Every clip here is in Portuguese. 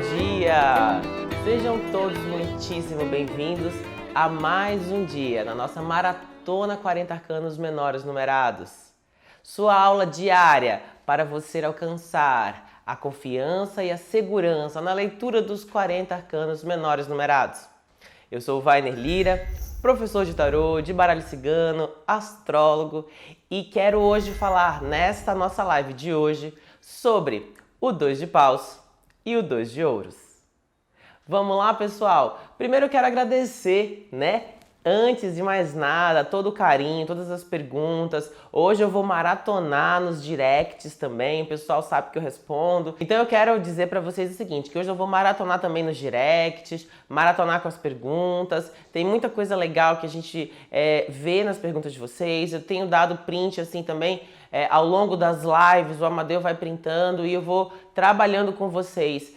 dia! Sejam todos muitíssimo bem-vindos a mais um dia na nossa Maratona 40 Arcanos Menores Numerados. Sua aula diária para você alcançar a confiança e a segurança na leitura dos 40 Arcanos Menores Numerados. Eu sou o Wagner Lira, professor de tarô, de baralho cigano, astrólogo e quero hoje falar nesta nossa live de hoje sobre o 2 de paus e o 2 de ouros. Vamos lá, pessoal? Primeiro eu quero agradecer, antes de mais nada, todo o carinho, todas as perguntas. Hoje eu vou maratonar nos directs também, o pessoal sabe que eu respondo. Então eu quero dizer para vocês o seguinte, que hoje eu vou maratonar também nos directs, maratonar com as perguntas. Tem muita coisa legal que a gente vê nas perguntas de vocês. Eu tenho dado print assim também ao longo das lives, o Amadeu vai printando e eu vou trabalhando com vocês.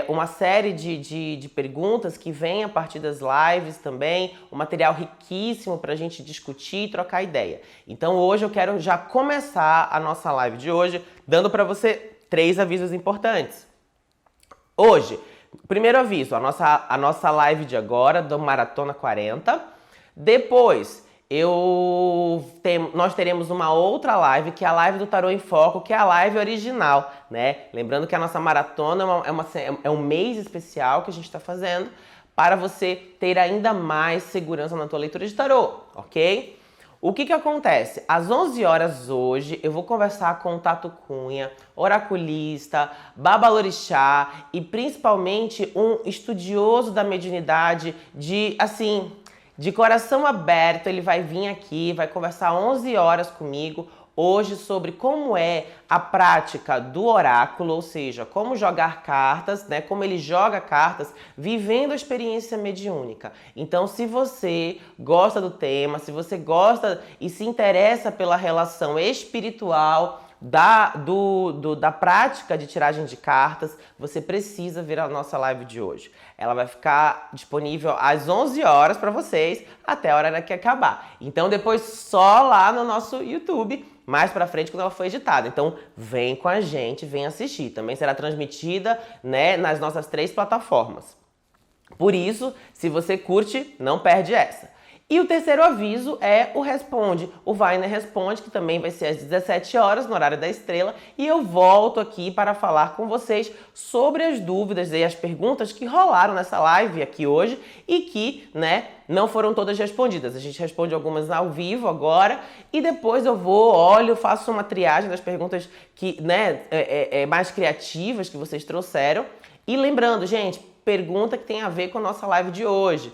Uma série de perguntas que vem a partir das lives também, um material riquíssimo para a gente discutir e trocar ideia. Então hoje eu quero já começar a nossa live de hoje dando para você 3 avisos importantes. Hoje, primeiro aviso, a nossa live de agora do Maratona 40. Depois, nós teremos uma outra live, que é a live do Tarô em Foco, que é a live original, Lembrando que a nossa maratona é um mês especial que a gente está fazendo para você ter ainda mais segurança na tua leitura de tarô, ok? O que acontece? Às 11 horas hoje eu vou conversar com o Tato Cunha, oraculista, babalorixá e principalmente um estudioso da mediunidade de coração aberto. Ele vai vir aqui, vai conversar 11 horas comigo hoje sobre como é a prática do oráculo, ou seja, como jogar cartas, como ele joga cartas, vivendo a experiência mediúnica. Então, se você gosta do tema, se você gosta e se interessa pela relação espiritual da prática de tiragem de cartas, você precisa ver a nossa live de hoje. Ela vai ficar disponível às 11 horas para vocês, até a hora que acabar. Então depois só lá no nosso YouTube, mais pra frente quando ela for editada. Então vem com a gente, vem assistir. Também será transmitida nas nossas 3 plataformas. Por isso, se você curte, não perde essa. E o terceiro aviso é o Responde. O Wagner Responde, que também vai ser às 17 horas, no horário da estrela. E eu volto aqui para falar com vocês sobre as dúvidas e as perguntas que rolaram nessa live aqui hoje e que, não foram todas respondidas. A gente responde algumas ao vivo agora e depois eu faço uma triagem das perguntas que, mais criativas que vocês trouxeram. E lembrando, gente, pergunta que tem a ver com a nossa live de hoje,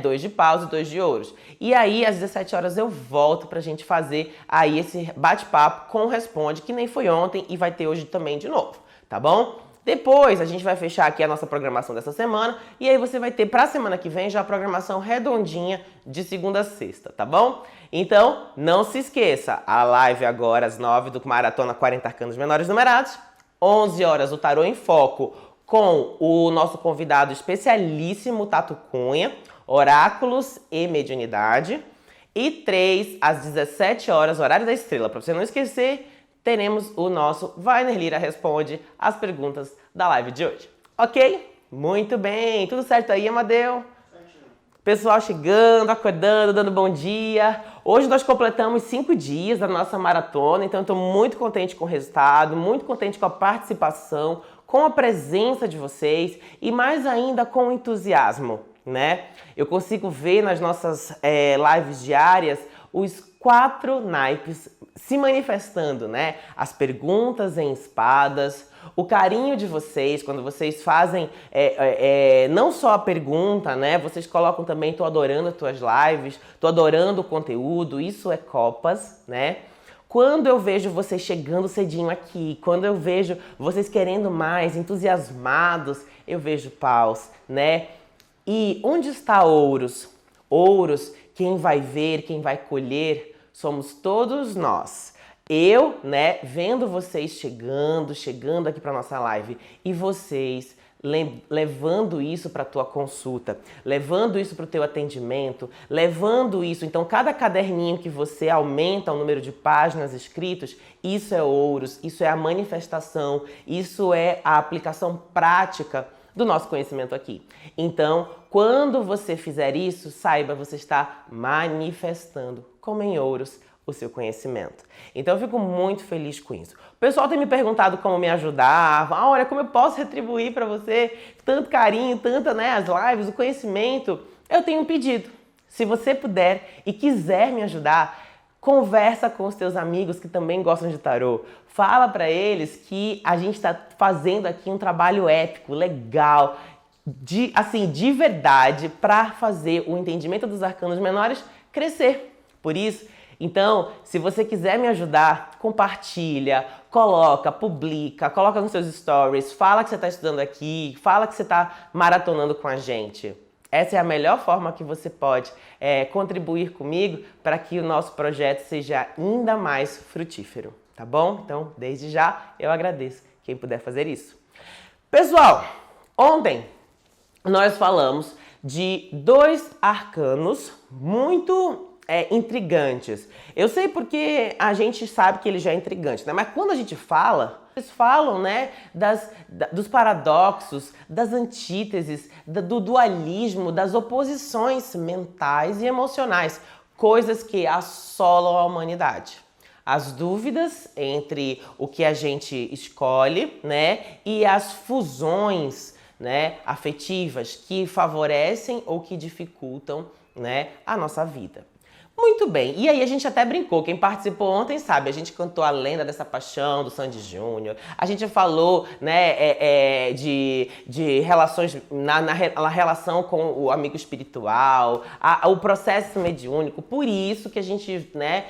2 de paus e 2 de ouros. E aí, às 17 horas, eu volto pra gente fazer aí esse bate-papo com o Responde, que nem foi ontem e vai ter hoje também de novo, tá bom? Depois, a gente vai fechar aqui a nossa programação dessa semana e aí você vai ter pra semana que vem já a programação redondinha de segunda a sexta, tá bom? Então, não se esqueça, a live agora às 9 do Maratona 40 Arcanos Menores Numerados, 11 horas o Tarô em Foco, com o nosso convidado especialíssimo, Tato Cunha, Oráculos e Mediunidade. E 3 às 17 horas, horário da estrela. Para você não esquecer, teremos o nosso Wagner Lira Responde as perguntas da live de hoje. Ok? Muito bem. Tudo certo aí, Amadeu? Certinho. Pessoal chegando, acordando, dando bom dia. Hoje nós completamos 5 dias da nossa maratona, então eu estou muito contente com o resultado, muito contente com a participação, com a presença de vocês e mais ainda com o entusiasmo, Eu consigo ver nas nossas lives diárias os 4 naipes se manifestando, As perguntas em espadas, o carinho de vocês quando vocês fazem não só a pergunta, Vocês colocam também, tô adorando as tuas lives, tô adorando o conteúdo, isso é copas, Quando eu vejo vocês chegando cedinho aqui, quando eu vejo vocês querendo mais, entusiasmados, eu vejo paus, E onde está ouros? Ouros, quem vai ver, quem vai colher, somos todos nós. Eu, vendo vocês chegando aqui para nossa live e vocês levando isso para a tua consulta, levando isso para o teu atendimento, levando isso. Então, cada caderninho que você aumenta o número de páginas escritas, isso é ouros, isso é a manifestação, isso é a aplicação prática do nosso conhecimento aqui. Então, quando você fizer isso, saiba, você está manifestando, como em ouros, o seu conhecimento. Então eu fico muito feliz com isso. O pessoal tem me perguntado como me ajudar, olha, como eu posso retribuir para você tanto carinho, tanta, né, as lives, o conhecimento. Eu tenho um pedido. Se você puder e quiser me ajudar, conversa com os teus amigos que também gostam de tarô. Fala para eles que a gente está fazendo aqui um trabalho épico, legal, de verdade, para fazer o entendimento dos arcanos menores crescer. Por isso, então, se você quiser me ajudar, compartilha, publica, coloca nos seus stories, fala que você está estudando aqui, fala que você está maratonando com a gente. Essa é a melhor forma que você pode contribuir comigo para que o nosso projeto seja ainda mais frutífero, tá bom? Então, desde já, eu agradeço quem puder fazer isso. Pessoal, ontem nós falamos de 2 arcanos muito intrigantes. Eu sei porque a gente sabe que ele já é intrigante, né? Mas quando a gente fala, eles falam, né, dos paradoxos, das antíteses, do dualismo, das oposições mentais e emocionais, coisas que assolam a humanidade. As dúvidas entre o que a gente escolhe, né, e as fusões, né, afetivas que favorecem ou que dificultam, né, a nossa vida. Muito bem, e aí a gente até brincou, quem participou ontem sabe, a gente cantou a lenda dessa paixão do Sandy Júnior, a gente falou, né, de relações, na relação com o amigo espiritual, o processo mediúnico, por isso que a gente, né,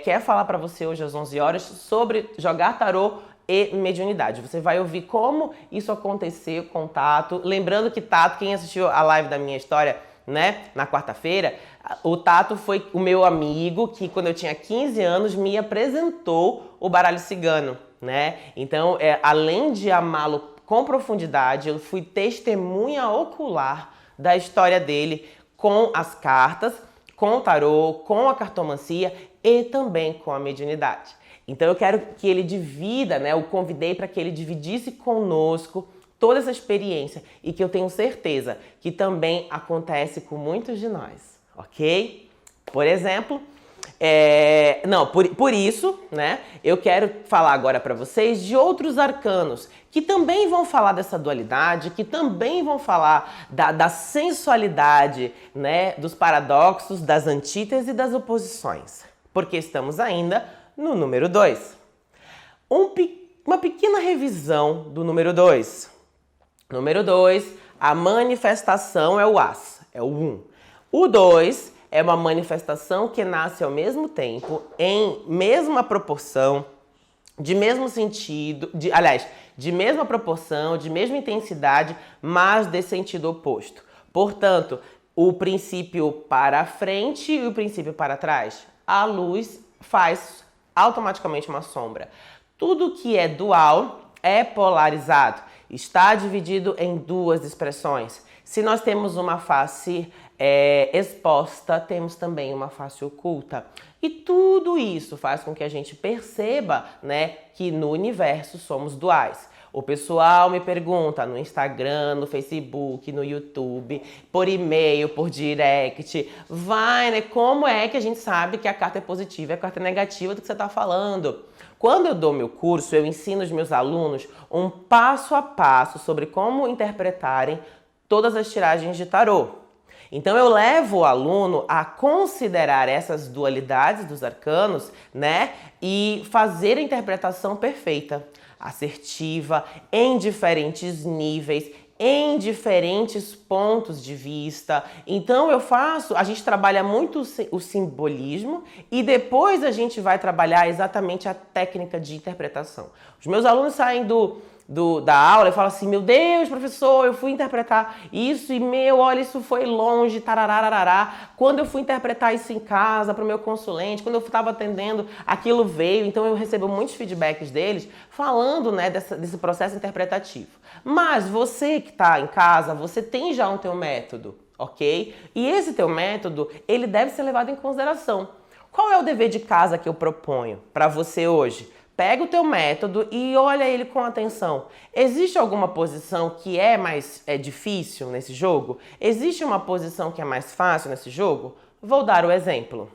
quer falar para você hoje às 11 horas sobre jogar tarô e mediunidade. Você vai ouvir como isso aconteceu com o Tato, lembrando que Tato, quem assistiu a live da minha história, né, na quarta-feira, o Tato foi o meu amigo que, quando eu tinha 15 anos, me apresentou o baralho cigano, né? Então, além de amá-lo com profundidade, eu fui testemunha ocular da história dele com as cartas, com o tarô, com a cartomancia e também com a mediunidade. Então, eu quero que ele divida, né? Eu convidei para que ele dividisse conosco toda essa experiência e que eu tenho certeza que também acontece com muitos de nós, ok? Por exemplo, por isso, né, eu quero falar agora para vocês de outros arcanos que também vão falar dessa dualidade, que também vão falar da sensualidade, né, dos paradoxos, das antíteses e das oposições, porque estamos ainda no número 2. Uma pequena revisão do número 2. Número 2, a manifestação é o As, é o 1. O 2 é uma manifestação que nasce ao mesmo tempo, em mesma proporção, de mesmo sentido, de mesma proporção, de mesma intensidade, mas de sentido oposto. Portanto, o princípio para frente e o princípio para trás. A luz faz automaticamente uma sombra. Tudo que é dual é polarizado. Está dividido em 2 expressões. Se nós temos uma face exposta, temos também uma face oculta. E tudo isso faz com que a gente perceba, né, que no universo somos duais. O pessoal me pergunta no Instagram, no Facebook, no YouTube, por e-mail, por direct. Né? Como é que a gente sabe que a carta é positiva e a carta é negativa do que você está falando? Quando eu dou meu curso, eu ensino os meus alunos um passo a passo sobre como interpretarem todas as tiragens de tarô. Então eu levo o aluno a considerar essas dualidades dos arcanos, né, e fazer a interpretação perfeita, assertiva, em diferentes níveis, em diferentes pontos de vista. Então a gente trabalha muito o simbolismo e depois a gente vai trabalhar exatamente a técnica de interpretação. Os meus alunos saem da aula e falam assim: meu Deus, professor, eu fui interpretar isso e olha, isso foi longe, tararararará. Quando eu fui interpretar isso em casa para o meu consulente, quando eu estava atendendo, aquilo veio. Então eu recebo muitos feedbacks deles falando, né, desse processo interpretativo. Mas você que está em casa, você tem já um teu método, ok? E esse teu método, ele deve ser levado em consideração. Qual é o dever de casa que eu proponho para você hoje? Pega o teu método e olha ele com atenção. Existe alguma posição que é mais difícil nesse jogo? Existe uma posição que é mais fácil nesse jogo? Vou dar o exemplo.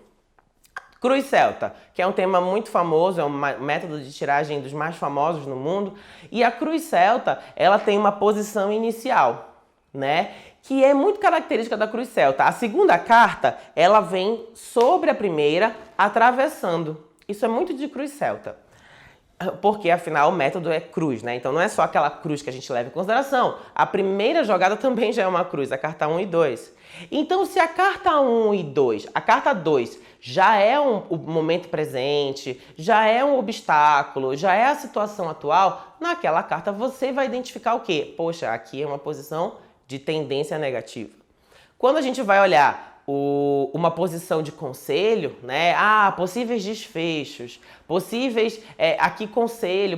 Cruz Celta, que é um tema muito famoso, é um método de tiragem dos mais famosos no mundo. E a Cruz Celta, ela tem uma posição inicial, né? Que é muito característica da Cruz Celta. A segunda carta, ela vem sobre a primeira, atravessando. Isso é muito de Cruz Celta. Porque, afinal, o método é cruz, né? Então não é só aquela cruz que a gente leva em consideração. A primeira jogada também já é uma cruz, a carta 1 e 2. Então, se a carta 1 e 2, a carta 2 já é o momento presente, já é um obstáculo, já é a situação atual, naquela carta você vai identificar o quê? Poxa, aqui é uma posição de tendência negativa. Quando a gente vai olhar uma posição de conselho, né? Possíveis desfechos, possíveis, aqui conselho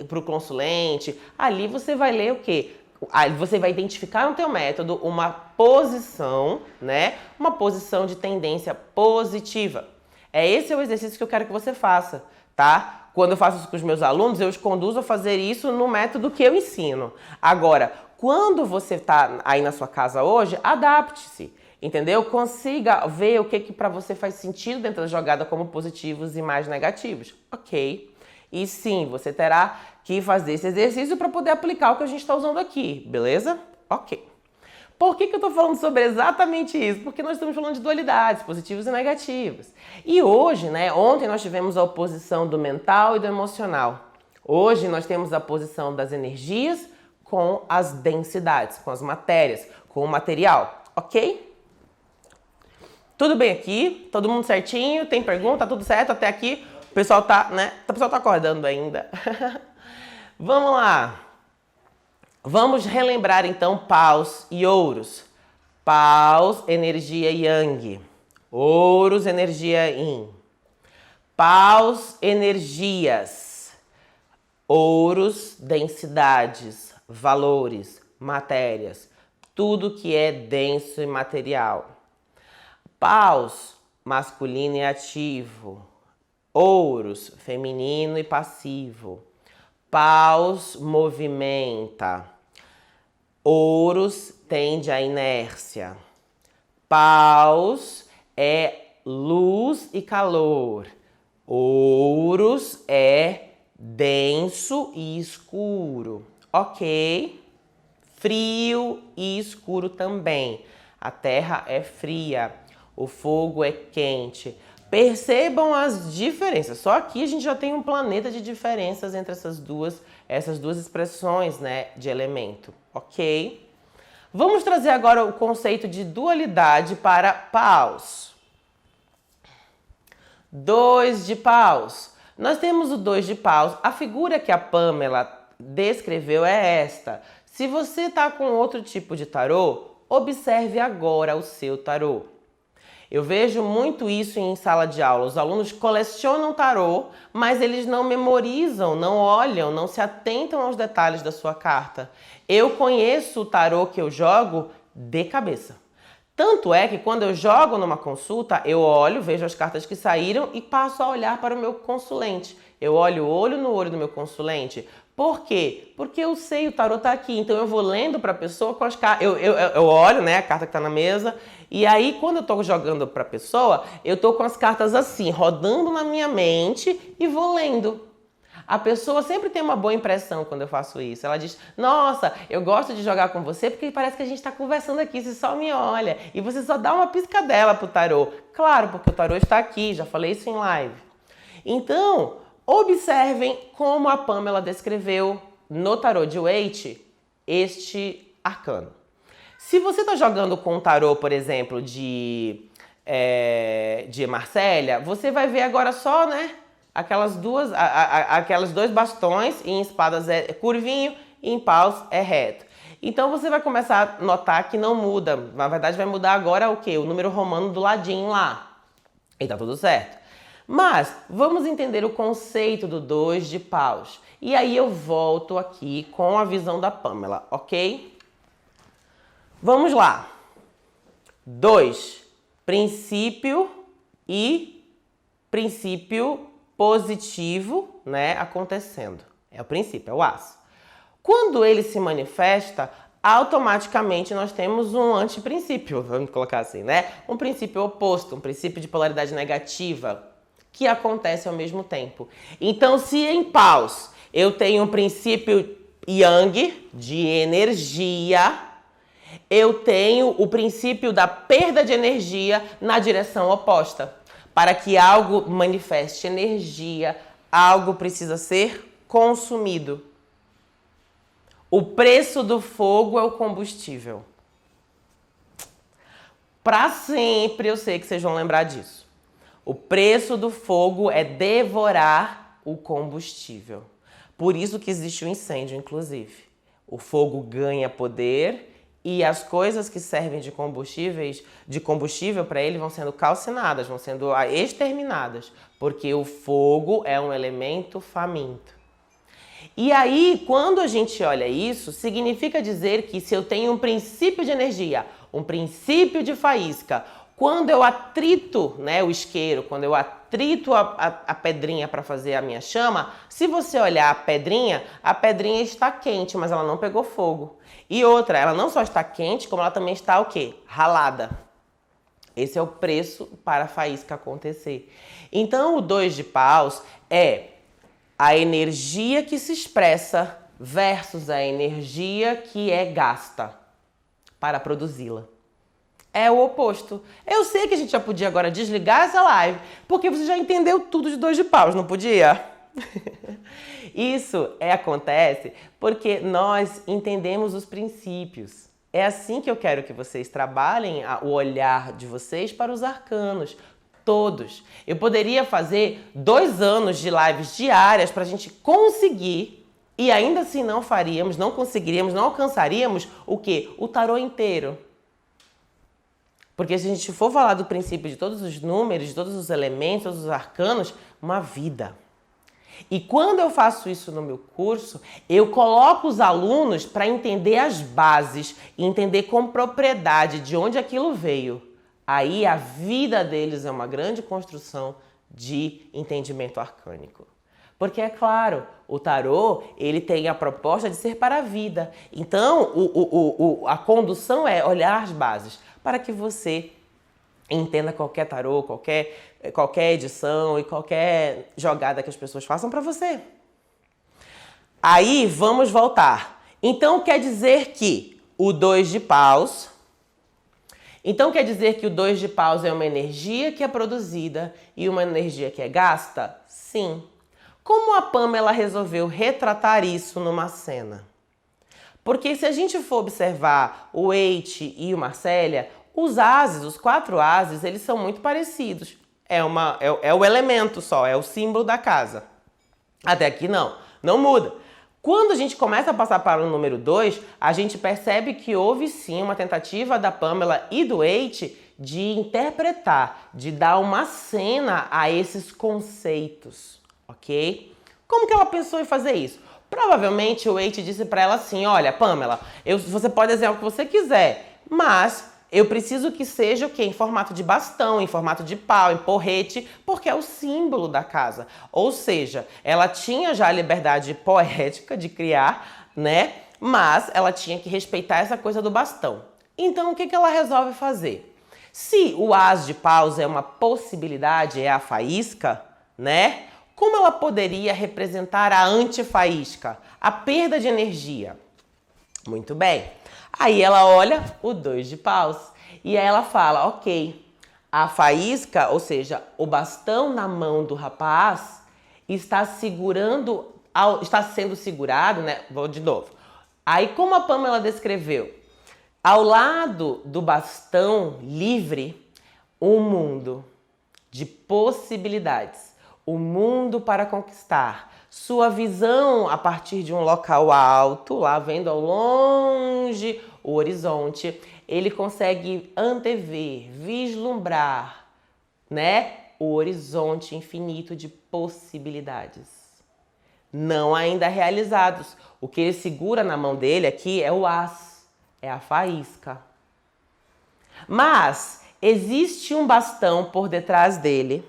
para o consulente. Ali você vai ler o quê? Aí você vai identificar no teu método uma posição, né? Uma posição de tendência positiva. Esse é o exercício que eu quero que você faça, tá? Quando eu faço isso com os meus alunos, eu os conduzo a fazer isso no método que eu ensino. Agora, quando você está aí na sua casa hoje, adapte-se. Entendeu? Consiga ver o que para você faz sentido dentro da jogada como positivos e mais negativos. Ok. E sim, você terá que fazer esse exercício para poder aplicar o que a gente está usando aqui, beleza? Ok. Por que eu estou falando sobre exatamente isso? Porque nós estamos falando de dualidades, positivos e negativos. E hoje, né? Ontem nós tivemos a oposição do mental e do emocional. Hoje nós temos a posição das energias com as densidades, com as matérias, com o material. Ok? Tudo bem aqui? Todo mundo certinho? Tem pergunta? Tudo certo até aqui? O pessoal tá, né? O pessoal tá acordando ainda. Vamos lá. Vamos relembrar então paus e ouros. Paus, energia yang. Ouros, energia yin. Paus, energias. Ouros, densidades, valores, matérias. Tudo que é denso e material. Paus, masculino e ativo. Ouros, feminino e passivo. Paus, movimenta. Ouros, tende à inércia. Paus é luz e calor. Ouros é denso e escuro. Ok? Frio e escuro também. A terra é fria. O fogo é quente. Percebam as diferenças. Só aqui a gente já tem um planeta de diferenças entre essas duas expressões, né, de elemento, ok? Vamos trazer agora o conceito de dualidade para paus. 2 de paus. Nós temos o 2 de paus. A figura que a Pamela descreveu é esta. Se você está com outro tipo de tarô, observe agora o seu tarô. Eu vejo muito isso em sala de aula. Os alunos colecionam tarô, mas eles não memorizam, não olham, não se atentam aos detalhes da sua carta. Eu conheço o tarô que eu jogo de cabeça. Tanto é que quando eu jogo numa consulta, eu olho, vejo as cartas que saíram e passo a olhar para o meu consulente. Eu olho olho no olho do meu consulente. Por quê? Porque eu sei, o tarô tá aqui, então eu vou lendo para a pessoa com as cartas. Eu olho, né, a carta que tá na mesa, e aí quando eu tô jogando para a pessoa, eu tô com as cartas assim, rodando na minha mente e vou lendo. A pessoa sempre tem uma boa impressão quando eu faço isso. Ela diz, nossa, eu gosto de jogar com você porque parece que a gente está conversando aqui, você só me olha. E você só dá uma piscadela pro tarô. Claro, porque o tarô está aqui, já falei isso em live. Então, observem como a Pamela descreveu no tarô de Waite este arcano. Se você está jogando com um tarô, por exemplo, de Marsella, você vai ver agora só, né? Aquelas dois bastões, e em espadas é curvinho e em paus é reto. Então você vai começar a notar que não muda. Na verdade vai mudar agora o quê? O número romano do ladinho lá. E tá tudo certo. Mas vamos entender o conceito do 2 de paus. E aí eu volto aqui com a visão da Pamela, ok? Vamos lá. 2. Princípio e princípio positivo, né, acontecendo. É o princípio, é o aço. Quando ele se manifesta, automaticamente nós temos um antiprincípio, vamos colocar assim, né? Um princípio oposto, um princípio de polaridade negativa, que acontece ao mesmo tempo. Então, se em paus eu tenho um princípio yang, de energia, eu tenho o princípio da perda de energia na direção oposta. Para que algo manifeste energia, algo precisa ser consumido. O preço do fogo é o combustível. Para sempre eu sei que vocês vão lembrar disso. O preço do fogo é devorar o combustível. Por isso que existe o incêndio, inclusive. O fogo ganha poder e as coisas que servem de combustível para ele vão sendo calcinadas, vão sendo exterminadas, porque o fogo é um elemento faminto. E aí, quando a gente olha isso, significa dizer que se eu tenho um princípio de energia, um princípio de faísca, quando eu atrito, né, o isqueiro, quando eu atrito a pedrinha para fazer a minha chama, se você olhar a pedrinha está quente, mas ela não pegou fogo. E outra, ela não só está quente, como ela também está o quê? Ralada. Esse é o preço para a faísca acontecer. Então, o 2 de paus é a energia que se expressa versus a energia que é gasta para produzi-la. É o oposto. Eu sei que a gente já podia agora desligar essa live, porque você já entendeu tudo de 2 de paus, não podia? Isso acontece porque nós entendemos os princípios. É assim que eu quero que vocês trabalhem o olhar de vocês para os arcanos. Todos. Eu poderia fazer 2 anos de lives diárias para a gente conseguir, e ainda assim não faríamos, não conseguiríamos, não alcançaríamos o quê? O tarô inteiro. Porque se a gente for falar do princípio de todos os números, de todos os elementos, todos os arcanos, uma vida. E quando eu faço isso no meu curso, eu coloco os alunos para entender as bases e entender com propriedade de onde aquilo veio. Aí a vida deles é uma grande construção de entendimento arcânico. Porque, é claro, o tarô ele tem a proposta de ser para a vida. Então, a condução é olhar as bases para que você entenda qualquer tarô, qualquer edição e qualquer jogada que as pessoas façam para você. Aí, vamos voltar. Então, quer dizer que o 2 de paus... Então, quer dizer que o 2 de paus é uma energia que é produzida e uma energia que é gasta? Sim. Como a Pamela resolveu retratar isso numa cena? Porque se a gente for observar o Eite e o Marcélia, os ases, os 4 ases, eles são muito parecidos. É o elemento só, é o símbolo da casa. Até aqui não muda. Quando a gente começa a passar para o número 2, a gente percebe que houve sim uma tentativa da Pamela e do Eite de interpretar, de dar uma cena a esses conceitos, ok? Como que ela pensou em fazer isso? Provavelmente o Eite disse para ela assim, olha, Pamela, você pode desenhar o que você quiser, mas eu preciso que seja o quê? Em formato de bastão, em formato de pau, em porrete, porque é o símbolo da casa. Ou seja, ela tinha já a liberdade poética de criar, né? Mas ela tinha que respeitar essa coisa do bastão. Então, o que ela resolve fazer? Se o as de paus é uma possibilidade, é a faísca, né? Como ela poderia representar a antifaísca? A perda de energia. Muito bem. Aí ela olha o 2 de paus e aí ela fala, ok, a faísca, ou seja, o bastão na mão do rapaz está sendo segurado, né? Vou de novo. Aí como a Pamela descreveu, ao lado do bastão livre, um mundo de possibilidades, o mundo para conquistar. Sua visão a partir de um local alto, lá vendo ao longe o horizonte, ele consegue antever, vislumbrar, né? o horizonte infinito de possibilidades. Não ainda realizados. O que ele segura na mão dele aqui é o as, é a faísca. Mas existe um bastão por detrás dele,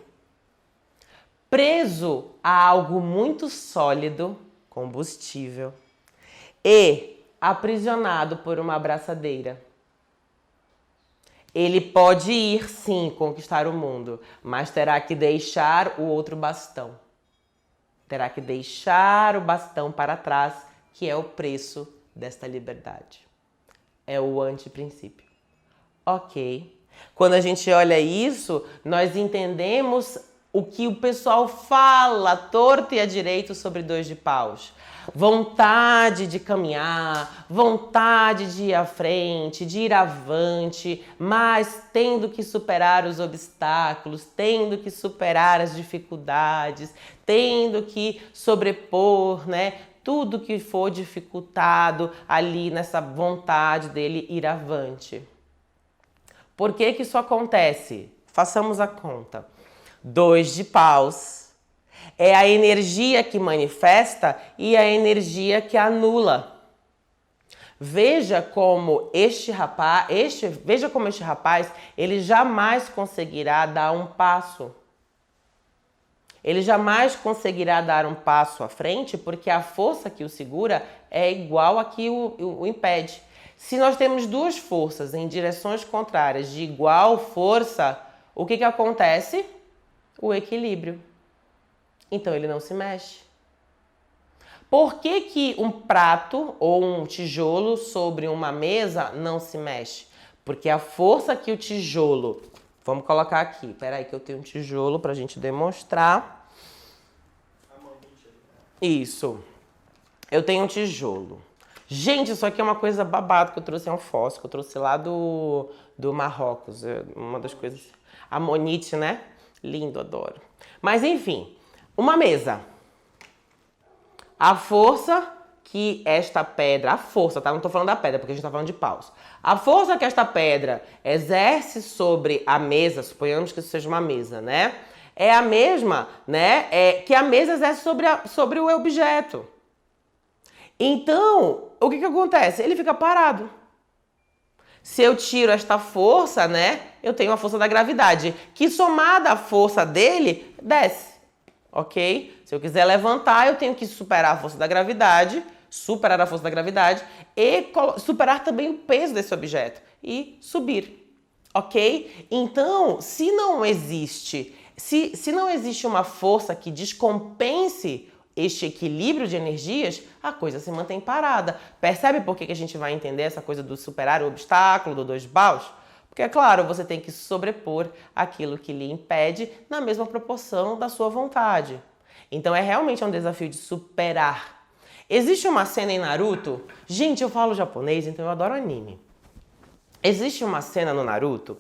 preso a algo muito sólido, combustível, e aprisionado por uma abraçadeira. Ele pode ir, sim, conquistar o mundo, mas terá que deixar o outro bastão. Terá que deixar o bastão para trás, que é o preço desta liberdade. É o antiprincípio. Ok. Quando a gente olha isso, nós entendemos o que o pessoal fala torto e à direito sobre 2 de paus. Vontade de caminhar, vontade de ir à frente, de ir avante, mas tendo que superar os obstáculos, tendo que superar as dificuldades, tendo que sobrepor, né, tudo que for dificultado ali nessa vontade dele ir avante. Por que que isso acontece? Façamos a conta. 2 de paus é a energia que manifesta e a energia que anula. Veja como este rapaz, ele jamais conseguirá dar um passo. Ele jamais conseguirá dar um passo à frente porque a força que o segura é igual a que o impede. Se nós temos 2 forças em direções contrárias de igual força, o que acontece? O equilíbrio. Então ele não se mexe. Por que que um prato ou um tijolo sobre uma mesa não se mexe? Porque a força que o tijolo... Vamos colocar aqui. Peraí que eu tenho um tijolo pra gente demonstrar. Isso. Eu tenho um tijolo. Gente, isso aqui é uma coisa babada que eu trouxe, é um fóssil que eu trouxe lá do Marrocos. É uma das coisas... Amonite, né? Lindo, adoro. Mas enfim, uma mesa. A força que esta pedra... A força, tá? Não tô falando da pedra, porque a gente tá falando de paus. A força que esta pedra exerce sobre a mesa, suponhamos que isso seja uma mesa, né? É a mesma, né? Que a mesa exerce sobre o objeto. Então, o que acontece? Ele fica parado. Se eu tiro esta força, né, eu tenho a força da gravidade, que somada à força dele, desce, ok? Se eu quiser levantar, eu tenho que superar a força da gravidade, e superar também o peso desse objeto e subir, ok? Então, se não existe uma força que descompense este equilíbrio de energias, a coisa se mantém parada. Percebe por que a gente vai entender essa coisa do superar o obstáculo, do 2 de paus? Porque, é claro, você tem que sobrepor aquilo que lhe impede na mesma proporção da sua vontade. Então, é realmente um desafio de superar. Existe uma cena em Naruto... Gente, eu falo japonês, então eu adoro anime. Existe uma cena no Naruto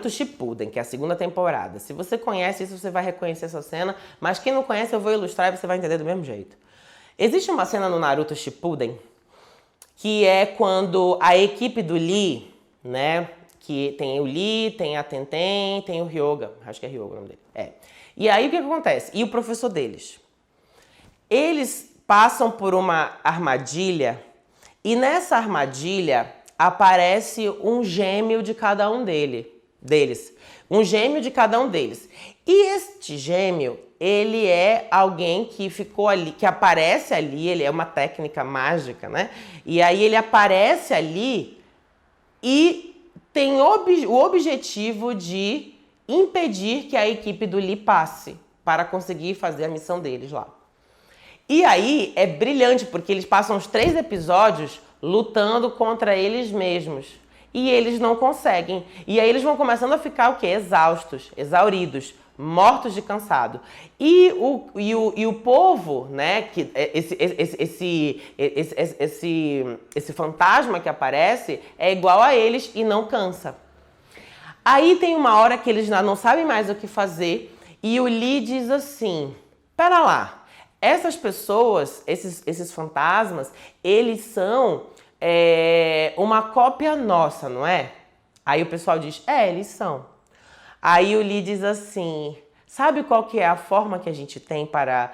Shippuden, que é a 2ª temporada. Se você conhece isso, você vai reconhecer essa cena, mas quem não conhece, eu vou ilustrar e você vai entender do mesmo jeito. Existe uma cena no Naruto Shippuden, que é quando a equipe do Lee, né, que tem o Lee, tem a Tenten, tem o Ryoga, acho que é Ryoga o nome dele. E aí o que acontece? E o professor deles? Eles passam por uma armadilha, e nessa armadilha aparece um gêmeo de cada um deles. Um gêmeo de cada um deles. E este gêmeo, ele é alguém que ficou ali, que aparece ali, ele é uma técnica mágica, né? E aí ele aparece ali e tem o objetivo de impedir que a equipe do Lee passe para conseguir fazer a missão deles lá. E aí é brilhante, porque eles passam os 3 episódios lutando contra eles mesmos. E eles não conseguem. E aí eles vão começando a ficar o quê? Exaustos, exauridos, mortos de cansado. E o povo, né? Que esse fantasma que aparece é igual a eles e não cansa. Aí tem uma hora que eles não sabem mais o que fazer e o Lee diz assim: pera lá, essas pessoas, esses fantasmas, eles são uma cópia nossa, não é? Aí o pessoal diz: eles são. Aí o Lee diz assim: Sabe qual que é a forma que a gente tem para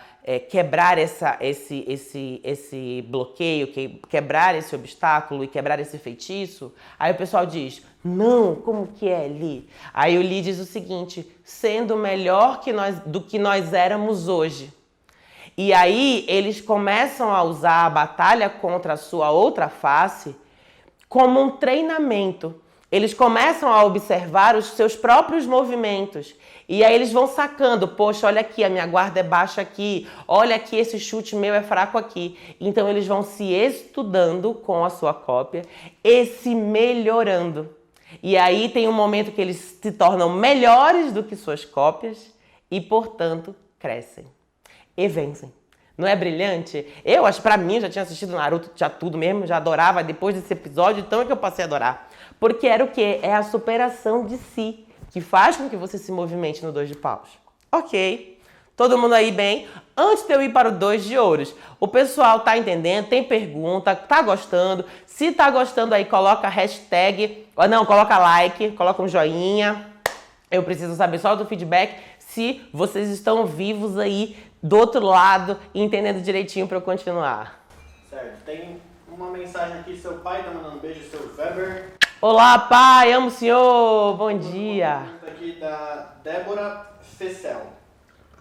quebrar esse bloqueio, quebrar esse obstáculo e quebrar esse feitiço? Aí o pessoal diz, não, como que é, Li? Aí o Li diz o seguinte, sendo melhor do que nós éramos hoje. E aí eles começam a usar a batalha contra a sua outra face como um treinamento. Eles começam a observar os seus próprios movimentos. E aí eles vão sacando, poxa, olha aqui, a minha guarda é baixa aqui, olha aqui, esse chute meu é fraco aqui. Então eles vão se estudando com a sua cópia e se melhorando. E aí tem um momento que eles se tornam melhores do que suas cópias e, portanto, crescem e vencem. Não é brilhante? Eu acho, pra mim, eu já tinha assistido Naruto, já tudo mesmo, já adorava depois desse episódio, então é que eu passei a adorar. Porque era o quê? É a superação de si, que faz com que você se movimente no 2 de paus. Ok, todo mundo aí bem? Antes de eu ir para o 2 de ouros, o pessoal tá entendendo, tem pergunta, tá gostando? Se tá gostando aí, coloca hashtag, ou não, coloca like, coloca um joinha. Eu preciso saber só do feedback se vocês estão vivos aí do outro lado e entendendo direitinho para eu continuar. Certo, tem uma mensagem aqui, seu pai tá mandando um beijo, seu Weber. Olá, pai, amo o senhor, bom dia. Uma pergunta aqui da Débora Fessel.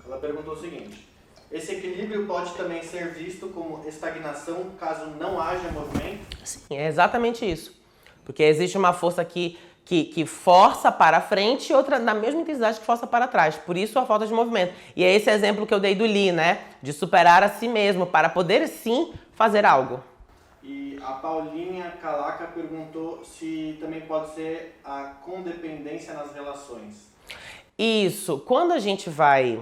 Ela perguntou o seguinte, esse equilíbrio pode também ser visto como estagnação caso não haja movimento? Sim, é exatamente isso. Porque existe uma força que força para frente e outra na mesma intensidade que força para trás. Por isso a falta de movimento. E é esse exemplo que eu dei do Lee, né? De superar a si mesmo para poder sim fazer algo. E a Paulinha Calaca perguntou se também pode ser a condependência nas relações. Isso. Quando a gente vai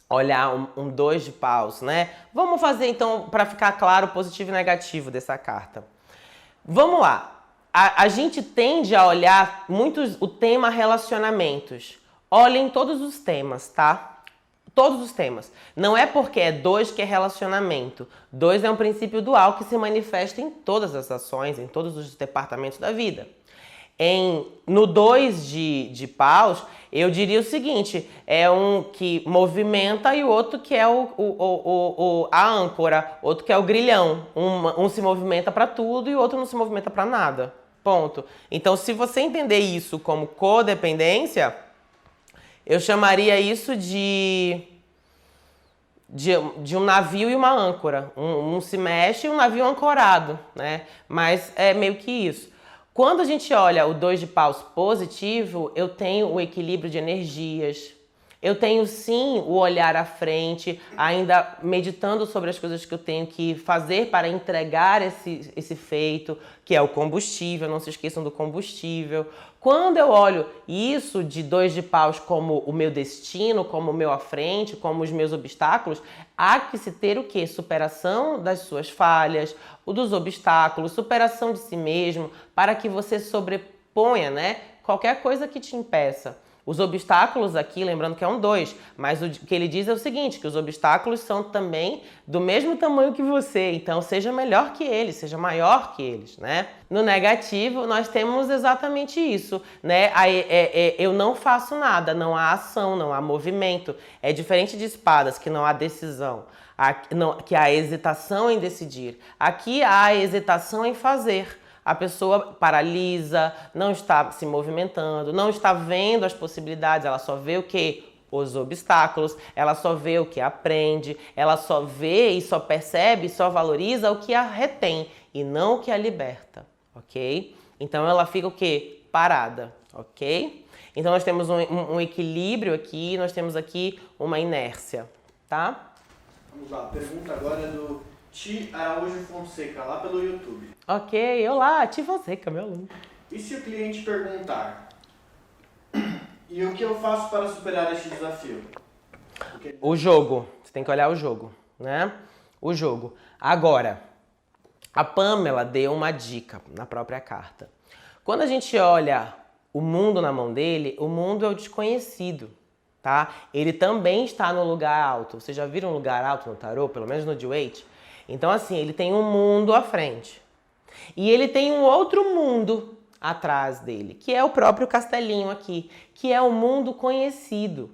olhar um 2 de paus, né? Vamos fazer então, para ficar claro, o positivo e negativo dessa carta. Vamos lá. A gente tende a olhar muito o tema relacionamentos. Olhem todos os temas, tá? Todos os temas. Não é porque é 2 que é relacionamento. 2 é um princípio dual que se manifesta em todas as ações, em todos os departamentos da vida. No 2 de paus, eu diria o seguinte, é um que movimenta e o outro que é a âncora, outro que é o grilhão. Um se movimenta para tudo e o outro não se movimenta para nada. Ponto. Então, se você entender isso como codependência, eu chamaria isso de um navio e uma âncora. Um se mexe e um navio ancorado, né? Mas é meio que isso. Quando a gente olha o 2 de paus positivo, eu tenho o equilíbrio de energias. Eu tenho sim o olhar à frente, ainda meditando sobre as coisas que eu tenho que fazer para entregar esse feito, que é o combustível, não se esqueçam do combustível. Quando eu olho isso de 2 de paus como o meu destino, como o meu à frente, como os meus obstáculos, há que se ter o quê? Superação das suas falhas, dos obstáculos, superação de si mesmo, para que você sobreponha, né, qualquer coisa que te impeça. Os obstáculos aqui, lembrando que é um 2, mas o que ele diz é o seguinte, que os obstáculos são também do mesmo tamanho que você, então seja melhor que eles, seja maior que eles, né? No negativo, nós temos exatamente isso, né? Eu não faço nada, não há ação, não há movimento. É diferente de espadas, que não há decisão, que há hesitação em decidir. Aqui há hesitação em fazer. A pessoa paralisa, não está se movimentando, não está vendo as possibilidades, ela só vê o quê? Os obstáculos, ela só vê o que aprende, ela só vê e só percebe, só valoriza o que a retém e não o que a liberta, ok? Então ela fica o quê? Parada, ok? Então nós temos um equilíbrio aqui, nós temos aqui uma inércia, tá? Vamos lá, a pergunta agora é do Ti Araújo Fonseca, lá pelo YouTube. Ok, olá, Ti Fonseca, meu aluno. E se o cliente perguntar, e o que eu faço para superar este desafio? O jogo, você tem que olhar o jogo, né? O jogo. Agora, a Pamela deu uma dica na própria carta. Quando a gente olha o mundo na mão dele, o mundo é o desconhecido, tá? Ele também está no lugar alto. Vocês já viram um lugar alto no tarô, pelo menos no D8? Então, assim, ele tem um mundo à frente. E ele tem um outro mundo atrás dele, que é o próprio castelinho aqui, que é o mundo conhecido.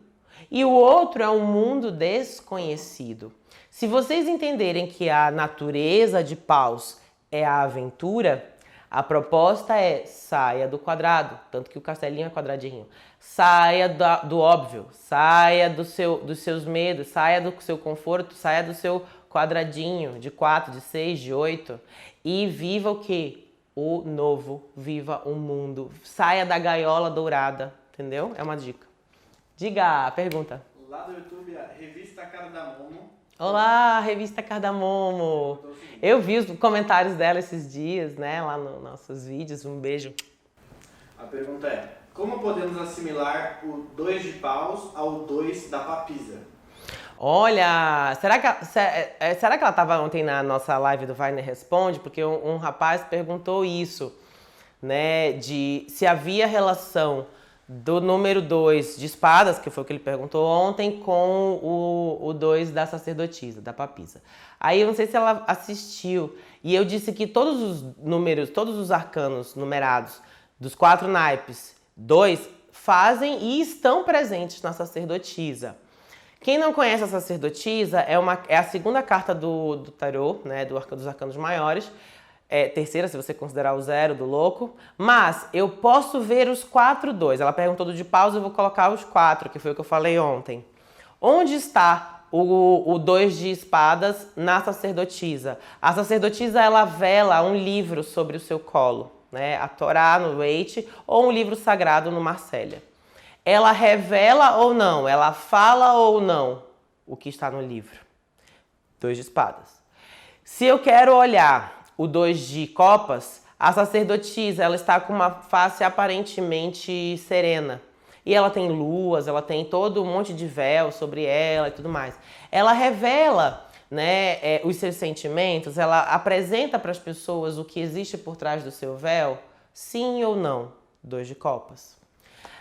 E o outro é um mundo desconhecido. Se vocês entenderem que a natureza de Paus é a aventura, a proposta é saia do quadrado, tanto que o castelinho é quadradinho. Saia do óbvio, saia dos seus medos, saia do seu conforto, saia do seu quadradinho de 4, de 6, de 8 e viva o quê? O novo, viva o mundo. Saia da gaiola dourada, entendeu? É uma dica. Diga, pergunta. Lá do YouTube, a revista Cardamomo. Olá, revista Cardamomo. Eu vi os comentários dela esses dias, né, lá nos nossos vídeos. Um beijo. A pergunta é: como podemos assimilar o 2 de paus ao 2 da papisa? Olha, será que ela estava ontem na nossa live do Vai, né, Responde? Porque um rapaz perguntou isso, né, de se havia relação do número 2 de espadas, que foi o que ele perguntou ontem, com o 2 da sacerdotisa, da papisa. Aí eu não sei se ela assistiu, e eu disse que todos os números, todos os arcanos numerados dos 4 naipes, 2, fazem e estão presentes na sacerdotisa. Quem não conhece a sacerdotisa, é a segunda carta do tarô, né, dos arcanos maiores, terceira, se você considerar o 0 do louco, mas eu posso ver os 4 2. Ela perguntou do de paus, eu vou colocar os 4, que foi o que eu falei ontem. Onde está o 2 de espadas na sacerdotisa? A sacerdotisa, ela vela um livro sobre o seu colo, né? A Torá no Eight ou um livro sagrado no Marsella. Ela revela ou não? Ela fala ou não o que está no livro? 2 de espadas. Se eu quero olhar o 2 de copas, a sacerdotisa, ela está com uma face aparentemente serena. E ela tem luas, ela tem todo um monte de véu sobre ela e tudo mais. Ela revela, né, os seus sentimentos, ela apresenta para as pessoas o que existe por trás do seu véu, sim ou não? 2 de copas.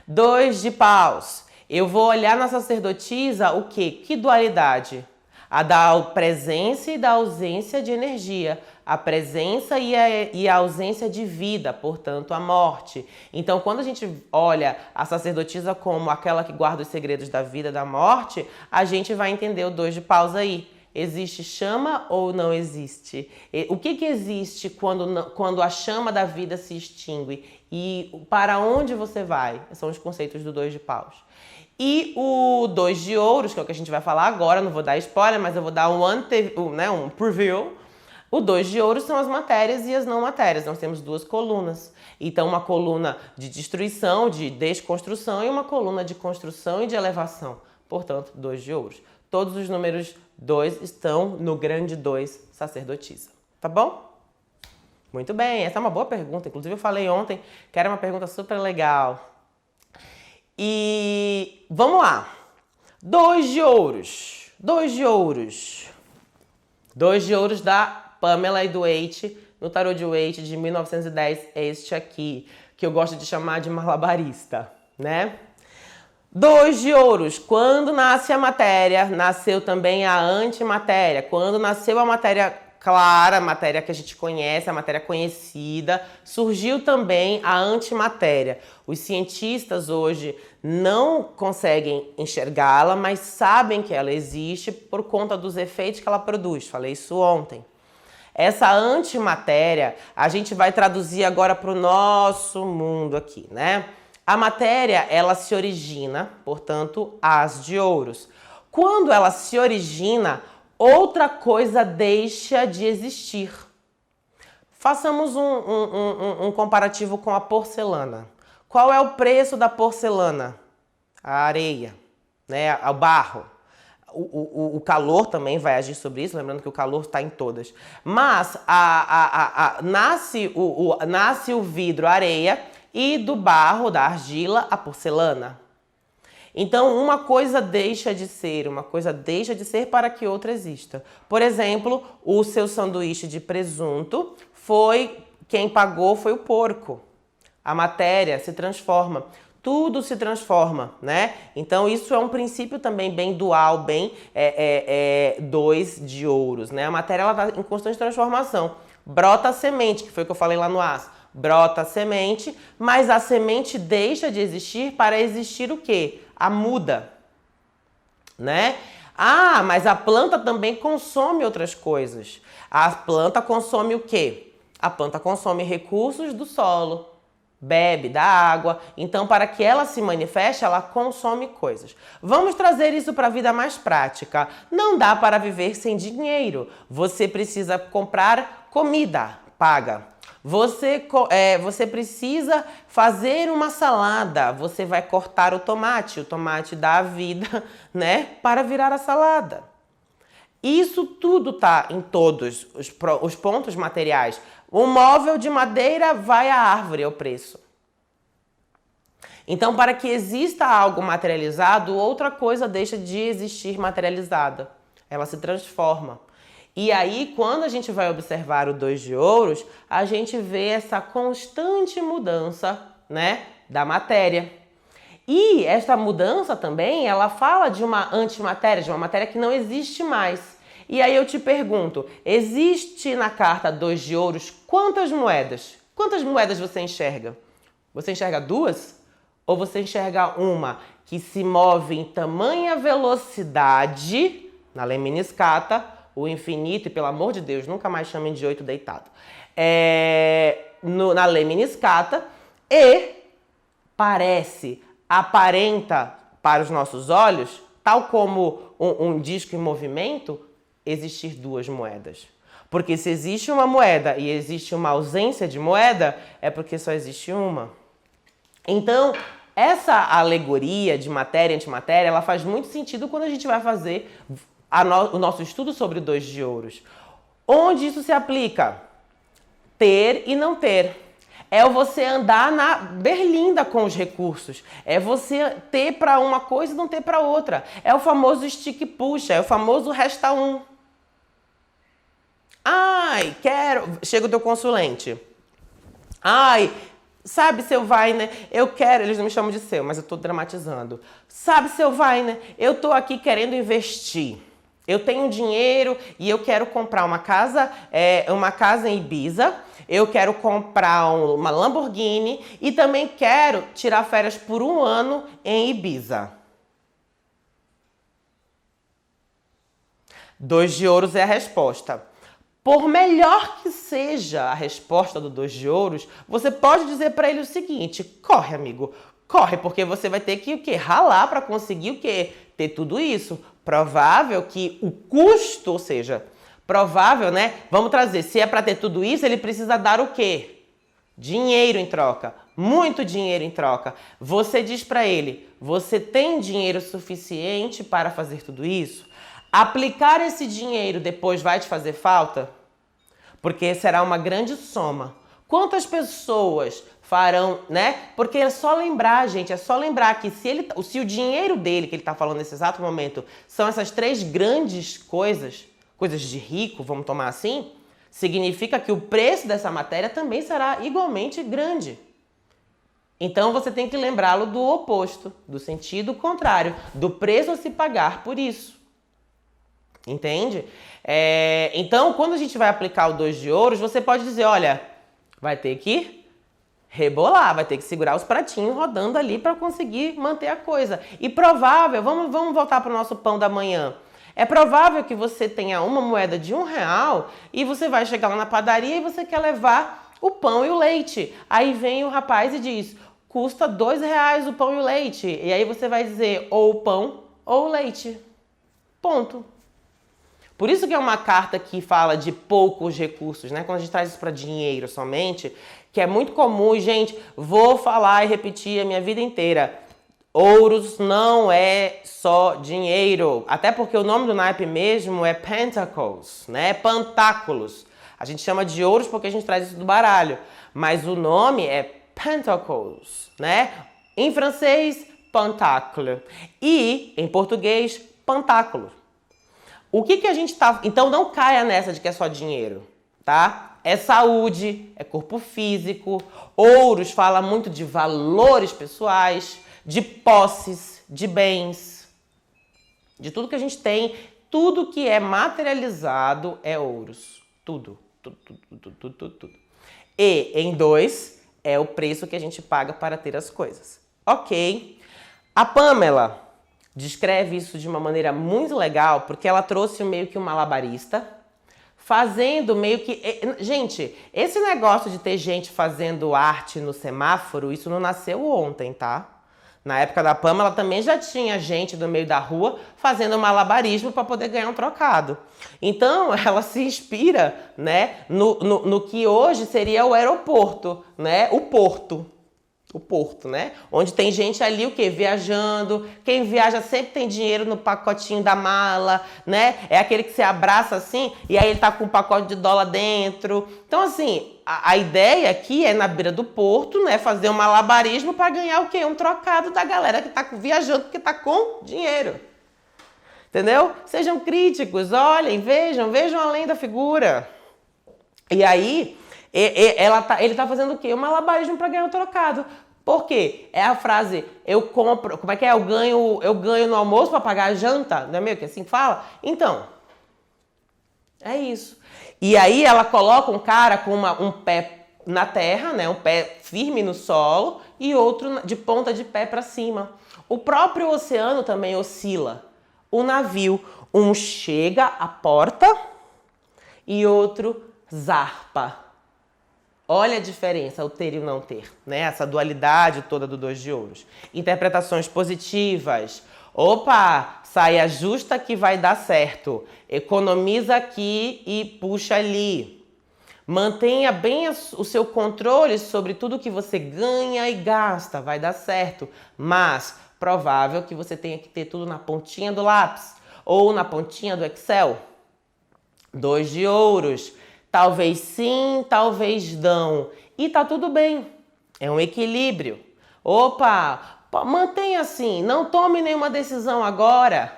2 de paus. Eu vou olhar na sacerdotisa o quê? Que dualidade? A da presença e da ausência de energia. A presença e a ausência de vida, portanto, a morte. Então, quando a gente olha a sacerdotisa como aquela que guarda os segredos da vida e da morte, a gente vai entender o 2 de paus aí. Existe chama ou não existe? O que existe quando a chama da vida se extingue? E para onde você vai? São os conceitos do 2 de paus. E o 2 de ouros, que é o que a gente vai falar agora, não vou dar spoiler, mas eu vou dar um preview. O 2 de ouros são as matérias e as não matérias. Nós temos 2 colunas. Então, uma coluna de destruição, de desconstrução, e uma coluna de construção e de elevação. Portanto, 2 de ouros. Todos os números 2 estão no grande 2 sacerdotisa. Tá bom? Muito bem, essa é uma boa pergunta. Inclusive, eu falei ontem que era uma pergunta super legal. E vamos lá. 2 de ouros. 2 de ouros. 2 de ouros da Pamela e do Waite, no tarô de Waite de 1910, é este aqui, que eu gosto de chamar de malabarista, né? 2 de ouros. Quando nasce a matéria, nasceu também a antimatéria. Quando nasceu a matéria clara, a matéria que a gente conhece, a matéria conhecida, surgiu também a antimatéria. Os cientistas hoje não conseguem enxergá-la, mas sabem que ela existe por conta dos efeitos que ela produz. Falei isso ontem. Essa antimatéria a gente vai traduzir agora para o nosso mundo aqui, né? A matéria, ela se origina, portanto, as de ouros. Quando ela se origina, outra coisa deixa de existir. Façamos um comparativo com a porcelana. Qual é o preço da porcelana? A areia, né? O barro. O calor também vai agir sobre isso, lembrando que o calor está em todas. Mas nasce o vidro, a areia, e do barro, da argila, a porcelana. Então, uma coisa deixa de ser para que outra exista. Por exemplo, o seu sanduíche de presunto quem pagou foi o porco. A matéria se transforma. Tudo se transforma, né? Então, isso é um princípio também bem dual, bem 2 de ouros, né? A matéria está em constante transformação. Brota a semente, que foi o que eu falei lá no As. Brota a semente, mas a semente deixa de existir para existir o quê? A muda. né? Ah, mas a planta também consome outras coisas. A planta consome o quê? A planta consome recursos do solo, bebe da água. Então, para que ela se manifeste, ela consome coisas. Vamos trazer isso para a vida mais prática. Não dá para viver sem dinheiro. Você precisa comprar comida, paga. Você precisa fazer uma salada. Você vai cortar o tomate dá a vida, né, para virar a salada. Isso tudo tá em todos os pontos materiais. O móvel de madeira vai à árvore, é o preço. Então, para que exista algo materializado, outra coisa deixa de existir materializada. Ela se transforma. E aí, quando a gente vai observar o 2 de ouros, a gente vê essa constante mudança, né, da matéria. E esta mudança também, ela fala de uma antimatéria, de uma matéria que não existe mais. E aí eu te pergunto, existe na carta 2 de ouros quantas moedas? Quantas moedas você enxerga? Você enxerga 2? Ou você enxerga uma que se move em tamanha velocidade, na lemniscata, o infinito, e pelo amor de Deus, nunca mais chamem de 8 deitado, na lemniscata, e aparenta para os nossos olhos, tal como um disco em movimento, existir 2 moedas. Porque se existe uma moeda e existe uma ausência de moeda, é porque só existe uma. Então, essa alegoria de matéria e antimatéria, ela faz muito sentido quando a gente vai fazer o nosso estudo sobre o 2 de ouros. Onde isso se aplica? Ter e não ter. É você andar na berlinda com os recursos. É você ter para uma coisa e não ter para outra. É o famoso stick puxa, é o famoso resta um. Ai, quero... Chega o teu consulente. Ai, sabe, seu Weiner, eu quero... Eles não me chamam de seu, mas eu tô dramatizando. Sabe, seu Weiner, eu tô aqui querendo investir. Eu tenho dinheiro e eu quero comprar uma casa em Ibiza. Eu quero comprar uma Lamborghini e também quero tirar férias por 1 ano em Ibiza. 2 de ouros é a resposta. Por melhor que seja a resposta do 2 de ouros, você pode dizer para ele o seguinte: corre, amigo, corre, porque você vai ter que o quê? Ralar para conseguir o quê? Ter tudo isso. Provável que o custo, ou seja, provável, né? Vamos trazer, se é para ter tudo isso, ele precisa dar o quê? Dinheiro em troca, muito dinheiro em troca. Você diz para ele, você tem dinheiro suficiente para fazer tudo isso? Aplicar esse dinheiro depois vai te fazer falta? Porque será uma grande soma. Quantas pessoas farão, né? Porque é só lembrar, gente, é só lembrar que se o dinheiro dele, que ele está falando nesse exato momento, são essas 3 grandes coisas de rico, vamos tomar assim, significa que o preço dessa matéria também será igualmente grande. Então você tem que lembrá-lo do oposto, do sentido contrário, do preço a se pagar por isso. Entende? Então, quando a gente vai aplicar o 2 de ouros, você pode dizer, olha, vai ter que rebolar, vai ter que segurar os pratinhos rodando ali para conseguir manter a coisa. E provável, vamos voltar para o nosso pão da manhã. É provável que você tenha uma moeda de R$1 e você vai chegar lá na padaria e você quer levar o pão e o leite. Aí vem o rapaz e diz, custa R$2 o pão e o leite. E aí você vai dizer ou o pão ou o leite. Ponto. Por isso que é uma carta que fala de poucos recursos, né? Quando a gente traz isso para dinheiro somente, que é muito comum, gente, vou falar e repetir a minha vida inteira. Ouros não é só dinheiro. Até porque o nome do naipe mesmo é Pentacles, né? Pentáculos. A gente chama de ouros porque a gente traz isso do baralho. Mas o nome é Pentacles, né? Em francês, Pentacle. E, em português, Pentáculo. O que a gente tá... Então não caia nessa de que é só dinheiro, tá? É saúde, é corpo físico. Ouros fala muito de valores pessoais, de posses, de bens, de tudo que a gente tem. Tudo que é materializado é ouros. Tudo. E em 2 é o preço que a gente paga para ter as coisas. Ok. A Pamela descreve isso de uma maneira muito legal, porque ela trouxe meio que um malabarista, fazendo meio que... Gente, esse negócio de ter gente fazendo arte no semáforo, isso não nasceu ontem, tá? Na época da Pamela também já tinha gente do meio da rua fazendo malabarismo para poder ganhar um trocado. Então, ela se inspira, né, no que hoje seria o aeroporto, né, o porto, né? Onde tem gente ali, o quê? Viajando. Quem viaja sempre tem dinheiro no pacotinho da mala, né? É aquele que você abraça assim e aí ele tá com um pacote de dólar dentro. Então, assim, a ideia aqui é na beira do porto, né? Fazer um malabarismo para ganhar o quê? Um trocado da galera que tá viajando porque tá com dinheiro. Entendeu? Sejam críticos, olhem, vejam além da figura. E aí... ele tá fazendo o quê? Um malabarismo para ganhar um trocado. Por quê? É a frase, eu compro, como é que é? Eu ganho no almoço para pagar a janta, não é meio que assim que fala? Então, é isso. E aí ela coloca um cara com um pé na terra, né? Um pé firme no solo e outro de ponta de pé para cima. O próprio oceano também oscila. O navio, um chega à porta e outro zarpa. Olha a diferença, o ter e o não ter, né? Essa dualidade toda do 2 de ouros. Interpretações positivas. Opa, saia justa que vai dar certo. Economiza aqui e puxa ali. Mantenha bem o seu controle sobre tudo que você ganha e gasta, vai dar certo. Mas provável que você tenha que ter tudo na pontinha do lápis ou na pontinha do Excel. 2 de ouros. Talvez sim, talvez não. E tá tudo bem. É um equilíbrio. Opa, mantenha assim. Não tome nenhuma decisão agora.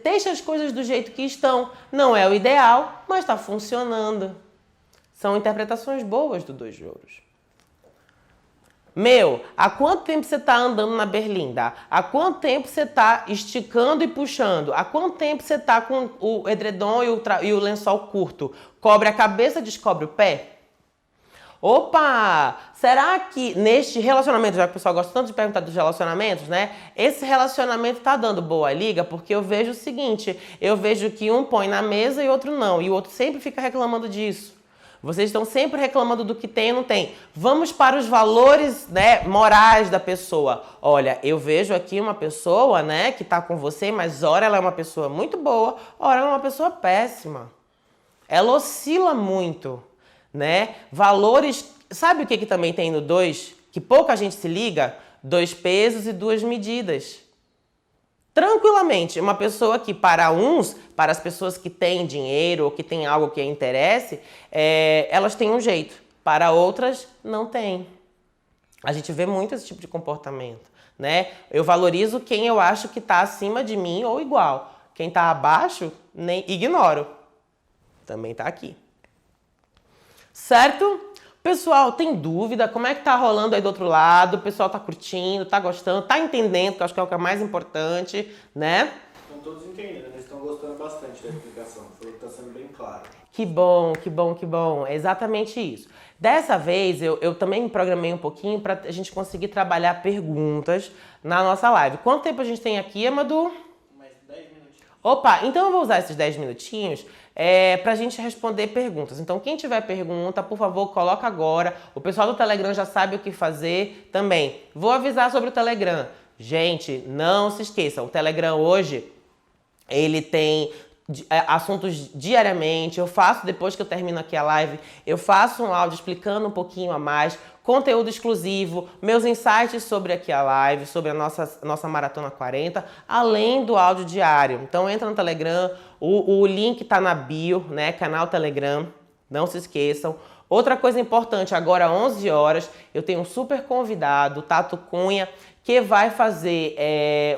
Deixe as coisas do jeito que estão. Não é o ideal, mas está funcionando. São interpretações boas do 2 de ouros. Meu, há quanto tempo você está andando na berlinda? Há quanto tempo você está esticando e puxando? Há quanto tempo você está com o edredom e o lençol curto? Cobre a cabeça, descobre o pé? Opa! Será que neste relacionamento, já que o pessoal gosta tanto de perguntar dos relacionamentos, né? Esse relacionamento tá dando boa liga? Porque eu vejo o seguinte, eu vejo que um põe na mesa e outro não. E o outro sempre fica reclamando disso. Vocês estão sempre reclamando do que tem e não tem. Vamos para os valores, né, morais da pessoa. Olha, eu vejo aqui uma pessoa, né, que está com você, mas ora ela é uma pessoa muito boa, ora ela é uma pessoa péssima. Ela oscila muito, né? Valores... Sabe o que também tem no 2? Que pouca gente se liga? 2 pesos e 2 medidas. Tranquilamente, uma pessoa que para as pessoas que têm dinheiro ou que têm algo que interesse, elas têm um jeito. Para outras, não tem. A gente vê muito esse tipo de comportamento, né? Eu valorizo quem eu acho que está acima de mim ou igual. Quem está abaixo, nem ignoro. Também está aqui. Certo? Pessoal, tem dúvida? Como é que tá rolando aí do outro lado? O pessoal tá curtindo, tá gostando, tá entendendo, que eu acho que é o que é mais importante, né? Estão todos entendendo, eles estão gostando bastante da explicação. Falou que tá sendo bem claro. Que bom, que bom, que bom. É exatamente isso. Dessa vez, eu também me programei um pouquinho para a gente conseguir trabalhar perguntas na nossa live. Quanto tempo a gente tem aqui, Amadu? Mais 10 minutinhos. Opa, então eu vou usar esses 10 minutinhos para a gente responder perguntas. Então, quem tiver pergunta, por favor, coloca agora. O pessoal do Telegram já sabe o que fazer também. Vou avisar sobre o Telegram. Gente, não se esqueçam, o Telegram hoje, ele tem assuntos diariamente. Eu faço, depois que eu termino aqui a live, eu faço um áudio explicando um pouquinho a mais, conteúdo exclusivo, meus insights sobre aqui a live, sobre a nossa Maratona 40, além do áudio diário. Então entra no Telegram, o link tá na bio, né? Canal Telegram, não se esqueçam. Outra coisa importante, agora 11 horas, eu tenho um super convidado, Tato Cunha, que vai fazer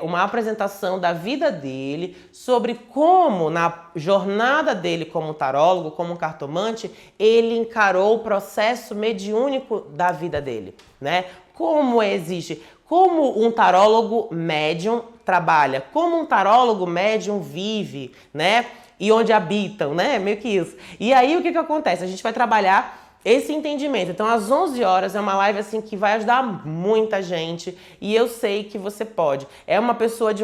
uma apresentação da vida dele, sobre como, na jornada dele como tarólogo, como cartomante, ele encarou o processo mediúnico da vida dele, né? Como existe, como um tarólogo médium trabalha, como um tarólogo médium vive, né? E onde habitam, né? Meio que isso. E aí, o que acontece? A gente vai trabalhar esse entendimento. Então, às 11 horas é uma live assim que vai ajudar muita gente e eu sei que você pode. É uma pessoa de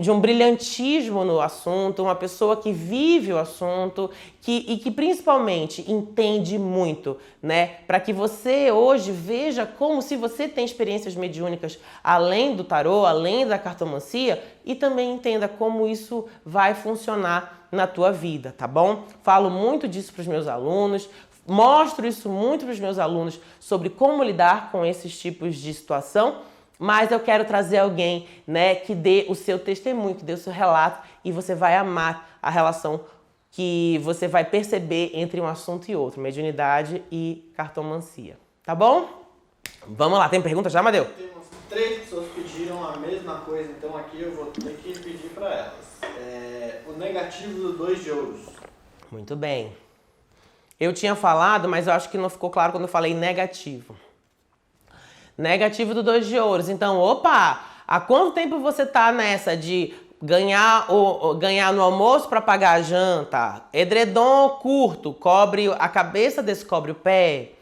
um brilhantismo no assunto, uma pessoa que vive o assunto e que principalmente entende muito, né? Para que você hoje veja como se você tem experiências mediúnicas além do tarô, além da cartomancia e também entenda como isso vai funcionar na tua vida, tá bom? Falo muito disso para os meus alunos. Mostro isso muito para os meus alunos sobre como lidar com esses tipos de situação, mas eu quero trazer alguém, né, que dê o seu testemunho, que dê o seu relato e você vai amar a relação que você vai perceber entre um assunto e outro, mediunidade e cartomancia. Tá bom? Vamos lá, tem pergunta já, Amadeu? Temos 3 pessoas que pediram a mesma coisa, então aqui eu vou ter que pedir para elas. O negativo do 2 de ouros. Muito bem. Eu tinha falado, mas eu acho que não ficou claro quando eu falei negativo. Negativo do 2 de ouros. Então, opa! Há quanto tempo você tá nessa de ganhar no almoço para pagar a janta? Edredom curto, cobre a cabeça, descobre o pé.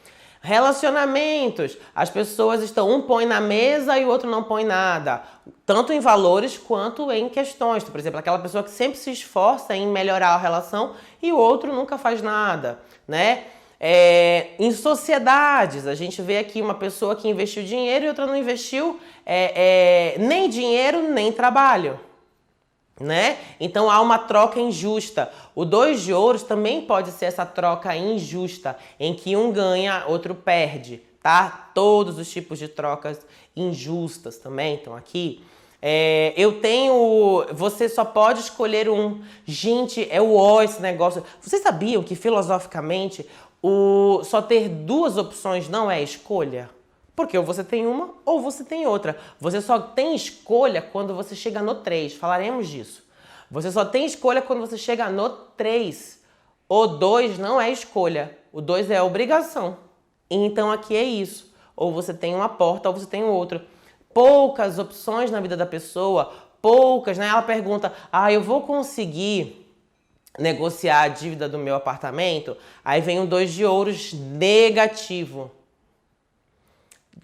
Relacionamentos. As pessoas estão, um põe na mesa e o outro não põe nada. Tanto em valores quanto em questões. Por exemplo, aquela pessoa que sempre se esforça em melhorar a relação e o outro nunca faz nada, né? Em sociedades, a gente vê aqui uma pessoa que investiu dinheiro e outra não investiu nem dinheiro, nem trabalho. Né? Então há uma troca injusta. O 2 de ouros também pode ser essa troca injusta, em que um ganha, outro perde, tá? Todos os tipos de trocas injustas também estão aqui. Você só pode escolher um. Gente, é o ó esse negócio. Vocês sabiam que filosoficamente só ter 2 opções não é escolha? Porque ou você tem uma ou você tem outra. Você só tem escolha quando você chega no 3. Falaremos disso. Você só tem escolha quando você chega no 3. O 2 não é escolha. O 2 é obrigação. Então aqui é isso. Ou você tem uma porta ou você tem outra. Poucas opções na vida da pessoa. Poucas, né? Ela pergunta, eu vou conseguir negociar a dívida do meu apartamento? Aí vem um 2 de ouros negativo.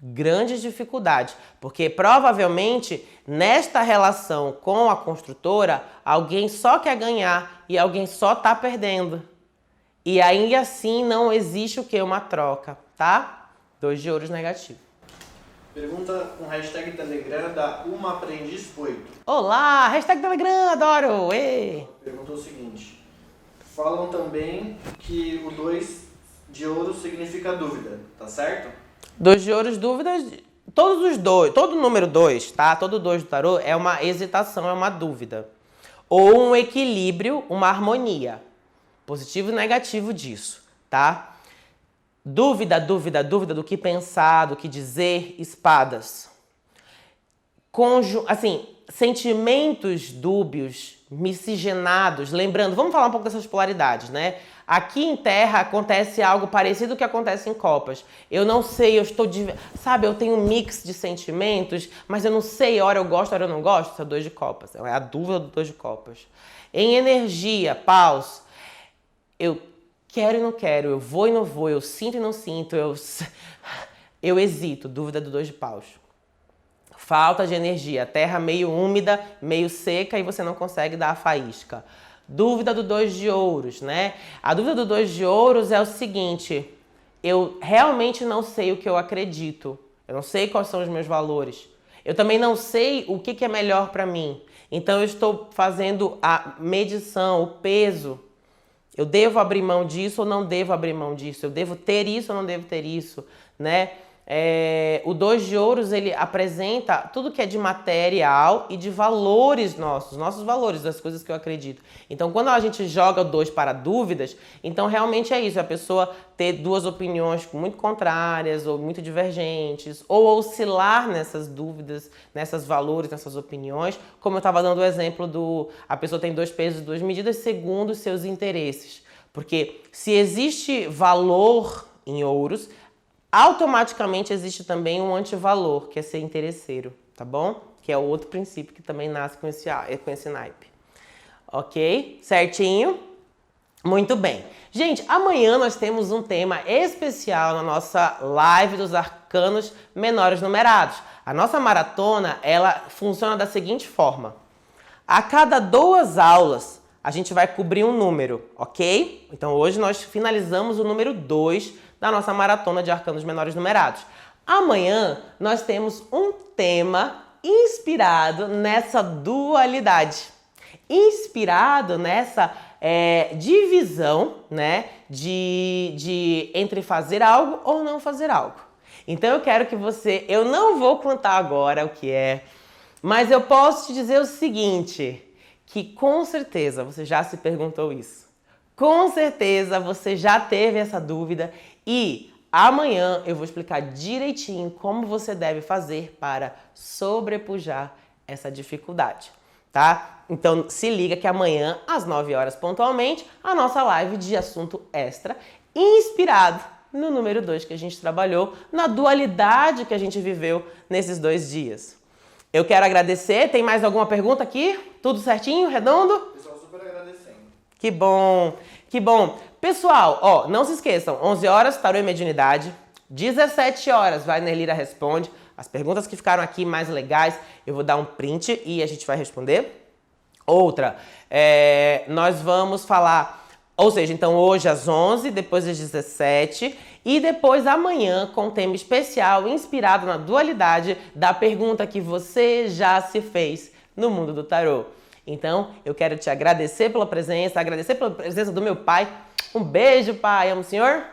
Grandes dificuldades, porque provavelmente nesta relação com a construtora, alguém só quer ganhar e alguém só tá perdendo. E ainda assim não existe o que? Uma troca, tá? 2 de ouros negativo. Pergunta com hashtag Telegram da Uma Aprendiz Poito. Olá, hashtag Telegram, adoro! Ê! Perguntou o seguinte, falam também que o 2 de ouros significa dúvida, tá certo? 2 de ouros, dúvidas, todos os 2, todo número 2, tá? Todo 2 do tarô é uma hesitação, é uma dúvida. Ou um equilíbrio, uma harmonia. Positivo e negativo disso, tá? Dúvida, dúvida, dúvida do que pensar, do que dizer, espadas. Sentimentos dúbios, miscigenados, lembrando, vamos falar um pouco dessas polaridades, né? Aqui em Terra acontece algo parecido ao que acontece em Copas. Eu não sei, eu tenho um mix de sentimentos, mas eu não sei, hora eu gosto, hora eu não gosto. Isso é 2 de Copas, é a dúvida do 2 de Copas. Em energia, paus, eu quero e não quero, eu vou e não vou, eu sinto e não sinto, eu hesito, dúvida do 2 de paus. Falta de energia, terra meio úmida, meio seca e você não consegue dar a faísca. Dúvida do 2 de ouros, né? A dúvida do 2 de ouros é o seguinte, eu realmente não sei o que eu acredito, eu não sei quais são os meus valores, eu também não sei o que é melhor para mim, então eu estou fazendo a medição, o peso, eu devo abrir mão disso ou não devo abrir mão disso, eu devo ter isso ou não devo ter isso, né? O 2 de ouros, ele apresenta tudo que é de material e de valores nossos valores, das coisas que eu acredito. Então, quando a gente joga o 2 para dúvidas, então realmente é isso, a pessoa ter 2 opiniões muito contrárias ou muito divergentes, ou oscilar nessas dúvidas, nesses valores, nessas opiniões, como eu estava dando o exemplo a pessoa tem 2 pesos e 2 medidas segundo os seus interesses. Porque se existe valor em ouros, automaticamente existe também um antivalor, que é ser interesseiro, tá bom? Que é o outro princípio que também nasce com esse naipe. Ok? Certinho? Muito bem. Gente, amanhã nós temos um tema especial na nossa live dos arcanos menores numerados. A nossa maratona, ela funciona da seguinte forma. A cada 2 aulas, a gente vai cobrir um número, ok? Então hoje nós finalizamos o número 2 da nossa maratona de arcanos menores numerados. Amanhã nós temos um tema inspirado nessa dualidade. Inspirado nessa divisão, né, de entre fazer algo ou não fazer algo. Então eu quero que você, eu não vou contar agora o que é, mas eu posso te dizer o seguinte, que com certeza você já se perguntou isso. Com certeza você já teve essa dúvida e amanhã eu vou explicar direitinho como você deve fazer para sobrepujar essa dificuldade. Tá? Então se liga que amanhã, às 9 horas pontualmente, a nossa live de assunto extra, inspirado no número 2 que a gente trabalhou, na dualidade que a gente viveu nesses 2 dias. Eu quero agradecer. Tem mais alguma pergunta aqui? Tudo certinho, redondo? Pessoal, super agradecendo. Que bom, que bom. Pessoal, ó, não se esqueçam, 11 horas, Tarô e Mediunidade, 17 horas, Wagner Lira responde. As perguntas que ficaram aqui mais legais, eu vou dar um print e a gente vai responder. Outra, nós vamos falar, ou seja, então hoje às 11, depois às 17 e depois amanhã com um tema especial inspirado na dualidade da pergunta que você já se fez no mundo do tarô. Então, eu quero te agradecer pela presença, agradecer pela presença do meu pai. Um beijo, pai, amo o senhor.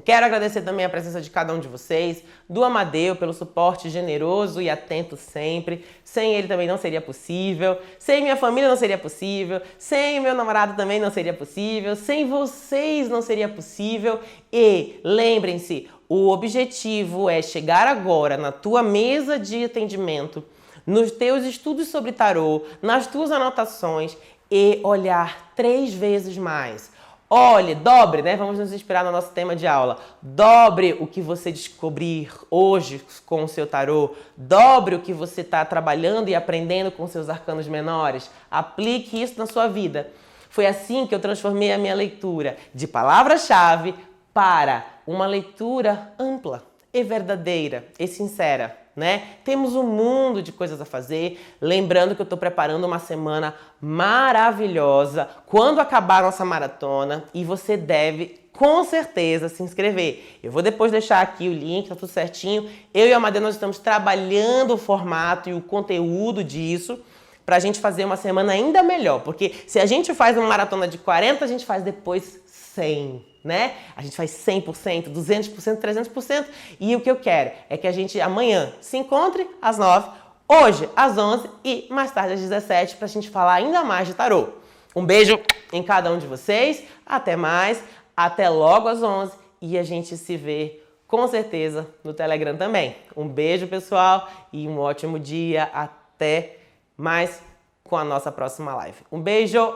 Quero agradecer também a presença de cada um de vocês, do Amadeu pelo suporte generoso e atento sempre. Sem ele também não seria possível, sem minha família não seria possível, sem meu namorado também não seria possível, sem vocês não seria possível. E lembrem-se, o objetivo é chegar agora na tua mesa de atendimento, nos teus estudos sobre tarô, nas tuas anotações e olhar 3 vezes mais. Olhe, dobre, né? Vamos nos inspirar no nosso tema de aula. Dobre o que você descobrir hoje com o seu tarô. Dobre o que você está trabalhando e aprendendo com seus arcanos menores. Aplique isso na sua vida. Foi assim que eu transformei a minha leitura de palavra-chave para uma leitura ampla e verdadeira e sincera. Né? Temos um mundo de coisas a fazer. Lembrando que eu estou preparando uma semana maravilhosa quando acabar a nossa maratona e você deve com certeza se inscrever. Eu vou depois deixar aqui o link, tá tudo certinho. Eu e a Amadeu, nós estamos trabalhando o formato e o conteúdo disso pra gente fazer uma semana ainda melhor, porque se a gente faz uma maratona de 40, a gente faz depois 100, né? A gente faz 100%, 200%, 300%. E o que eu quero é que a gente amanhã se encontre às 9, hoje às 11 e mais tarde às 17 pra gente falar ainda mais de tarô. Um beijo em cada um de vocês. Até mais. Até logo às 11 e a gente se vê com certeza no Telegram também. Um beijo, pessoal, e um ótimo dia. Até mais com a nossa próxima live. Um beijo!